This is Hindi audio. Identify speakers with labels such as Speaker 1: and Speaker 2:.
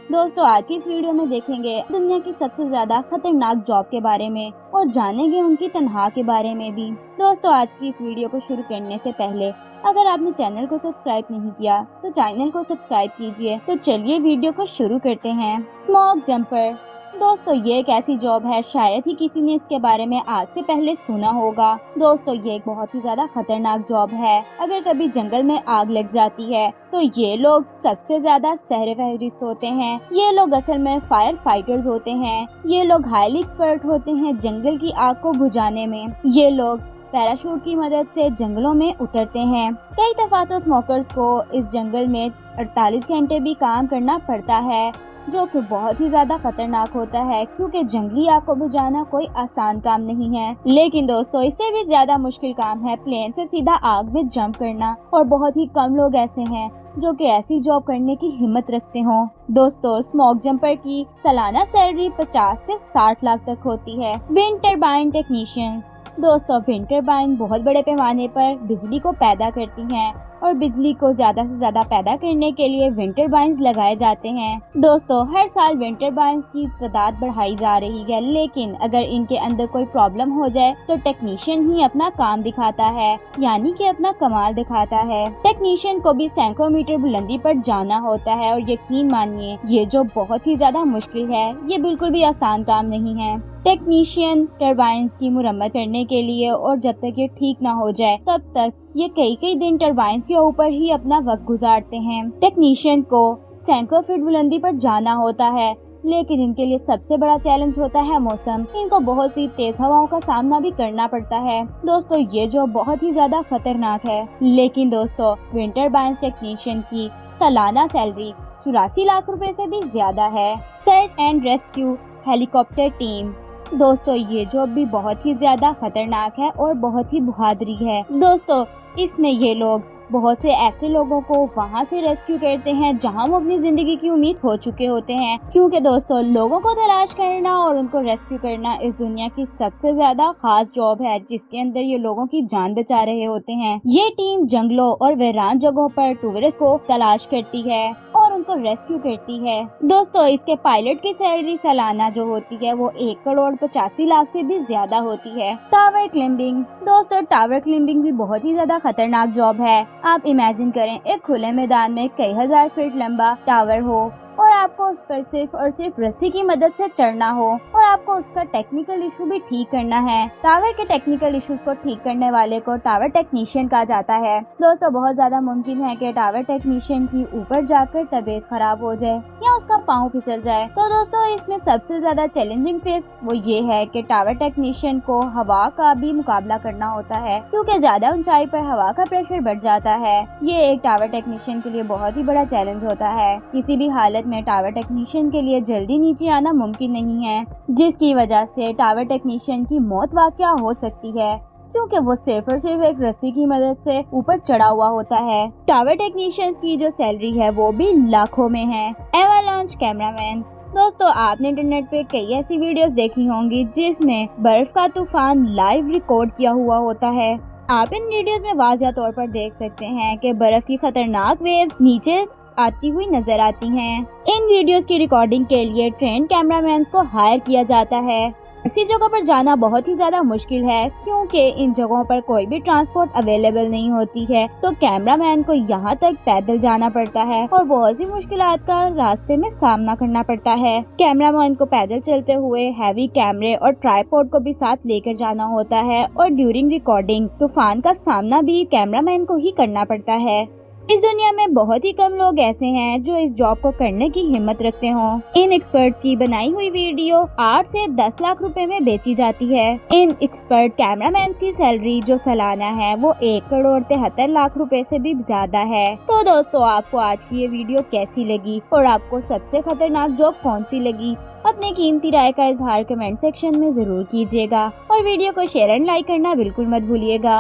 Speaker 1: दोस्तों आज की इस वीडियो में देखेंगे दुनिया की सबसे ज्यादा खतरनाक जॉब के बारे में और जानेंगे उनकी तनख्वाह के बारे में भी। दोस्तों आज की इस वीडियो को शुरू करने से पहले अगर आपने चैनल को सब्सक्राइब नहीं किया तो चैनल को सब्सक्राइब कीजिए। तो चलिए वीडियो को शुरू करते हैं। स्मोक जंपर दोस्तों ये एक ऐसी जॉब है, शायद ही किसी ने इसके बारे में आज से पहले सुना होगा। दोस्तों ये एक बहुत ही ज्यादा खतरनाक जॉब है। अगर कभी जंगल में आग लग जाती है तो ये लोग सबसे ज्यादा सहरे फहरिस्त होते हैं। ये लोग असल में फायर फाइटर्स होते हैं। ये लोग हाईली एक्सपर्ट होते हैं जंगल की आग को बुझाने में। ये लोग पैराशूट की मदद से जंगलों में उतरते हैं। कई दफा तो स्मोकर्स को इस जंगल में 48 घंटे भी काम करना पड़ता है, जो कि बहुत ही ज्यादा खतरनाक होता है क्योंकि जंगली आग को बुझाना कोई आसान काम नहीं है। लेकिन दोस्तों इससे भी ज्यादा मुश्किल काम है प्लेन से सीधा आग में जंप करना, और बहुत ही कम लोग ऐसे हैं जो कि ऐसी जॉब करने की हिम्मत रखते हों। दोस्तों स्मोक जंपर की सालाना सैलरी 50 से 60 लाख तक होती है। विंड टरबाइन टेक्नीशियंस दोस्तों विंड टरबाइन बहुत बड़े पैमाने पर बिजली को पैदा करती हैं और बिजली को ज्यादा से ज्यादा पैदा करने के लिए विंड टरबाइन्स लगाए जाते हैं। दोस्तों हर साल विंड टरबाइन्स की तादाद बढ़ाई जा रही है, लेकिन अगर इनके अंदर कोई प्रॉब्लम हो जाए तो टेक्नीशियन ही अपना काम दिखाता है, यानी कि अपना कमाल दिखाता है। टेक्नीशियन को भी सैकड़ों मीटर बुलंदी पर जाना होता है और यकीन मानिए ये जो बहुत ही ज्यादा मुश्किल है, ये बिल्कुल भी आसान काम नहीं है। टेक्नीशियन टरबाइन्स की मुरम्मत करने के लिए और जब तक ये ठीक ना हो जाए तब तक ये कई दिन टरबाइन्स के ऊपर ही अपना वक्त गुजारते हैं। टेक्नीशियन को सैकड़ों फीट बुलंदी पर जाना होता है, लेकिन इनके लिए सबसे बड़ा चैलेंज होता है मौसम। इनको बहुत सी तेज हवाओं का सामना भी करना पड़ता है। दोस्तों ये जो बहुत ही ज्यादा खतरनाक है। लेकिन दोस्तों विंड टरबाइन टेक्नीशियन की सालाना सैलरी 84 लाख रुपए से भी ज्यादा है। Search and rescue helicopter team दोस्तों ये जॉब भी बहुत ही ज्यादा खतरनाक है और बहुत ही बहादुरी है। दोस्तों इसमें ये लोग बहुत से ऐसे लोगों को वहाँ से रेस्क्यू करते हैं जहाँ वो अपनी जिंदगी की उम्मीद खो चुके होते हैं, क्योंकि दोस्तों लोगों को तलाश करना और उनको रेस्क्यू करना इस दुनिया की सबसे ज्यादा खास जॉब है, जिसके अंदर ये लोगों की जान बचा रहे होते हैं। ये टीम जंगलों और वीरान जगहों पर टूरिस्ट को तलाश करती है और उनको रेस्क्यू करती है। दोस्तों इसके पायलट की सैलरी सालाना जो होती है वो 1 करोड़ 85 लाख से भी ज्यादा होती है। टावर क्लाइंबिंग दोस्तों टावर क्लाइंबिंग भी बहुत ही ज्यादा खतरनाक जॉब है। आप इमेजिन करें एक खुले मैदान में कई हजार फीट लंबा टावर हो और आपको उस पर सिर्फ और सिर्फ रस्सी की मदद से चढ़ना हो और आपको उसका टेक्निकल इशू भी ठीक करना है। टावर के टेक्निकल इश्यूज को ठीक करने वाले को टावर टेक्नीशियन कहा जाता है। दोस्तों बहुत ज्यादा मुमकिन है कि टावर टेक्नीशियन की ऊपर जाकर तबीयत खराब हो जाए या उसका पाँव फिसल जाए। तो दोस्तों इसमें सबसे ज्यादा चैलेंजिंग फेस वो ये है कि टावर टेक्नीशियन को हवा का भी मुकाबला करना होता है, क्योंकि ज्यादा ऊंचाई पर हवा का प्रेशर बढ़ जाता है। ये एक टावर टेक्नीशियन के लिए बहुत ही बड़ा चैलेंज होता है। किसी भी हालत में टावर टेक्नीशियन के लिए जल्दी नीचे आना मुमकिन नहीं है, जिसकी वजह से टावर टेक्नीशियन की मौत वाकया हो सकती है, क्योंकि वो सिर्फ और सिर्फ एक रस्सी की मदद से ऊपर चढ़ा हुआ होता है। टावर टेक्नीशियंस की जो सैलरी है वो भी लाखों में है। एवालांच कैमरामैन दोस्तों आपने इंटरनेट पे कई ऐसी वीडियोस देखी होंगी जिसमें बर्फ का तूफान लाइव रिकॉर्ड किया हुआ होता है। आप इन वीडियोस में वाज़िया तौर पर देख सकते हैं कि बर्फ की खतरनाक वेव्स नीचे आती हुई नजर आती हैं। इन वीडियोस की रिकॉर्डिंग के लिए ट्रेन कैमरामैन को हायर किया जाता है। ऐसी जगहों पर जाना बहुत ही ज्यादा मुश्किल है, क्योंकि इन जगहों पर कोई भी ट्रांसपोर्ट अवेलेबल नहीं होती है, तो कैमरामैन को यहाँ तक पैदल जाना पड़ता है और बहुत सी मुश्किलात का रास्ते में सामना करना पड़ता है। कैमरामैन को पैदल चलते हुए हैवी कैमरे और ट्राइपॉड को भी साथ लेकर जाना होता है और ड्यूरिंग रिकॉर्डिंग तूफान का सामना भी कैमरामैन को ही करना पड़ता है। इस दुनिया में बहुत ही कम लोग ऐसे हैं जो इस जॉब को करने की हिम्मत रखते हों। इन एक्सपर्ट्स की बनाई हुई वीडियो 8 से 10 लाख रुपए में बेची जाती है। इन एक्सपर्ट कैमरामैन की सैलरी जो सालाना है वो 1 करोड़ 73 लाख रुपए से भी ज्यादा है। तो दोस्तों आपको आज की ये वीडियो कैसी लगी और आपको सबसे खतरनाक जॉब कौन सी लगी? अपनी कीमती राय का इजहार कमेंट सेक्शन में जरूर कीजिएगा और वीडियो को शेयर एंड लाइक करना बिल्कुल मत भूलिएगा।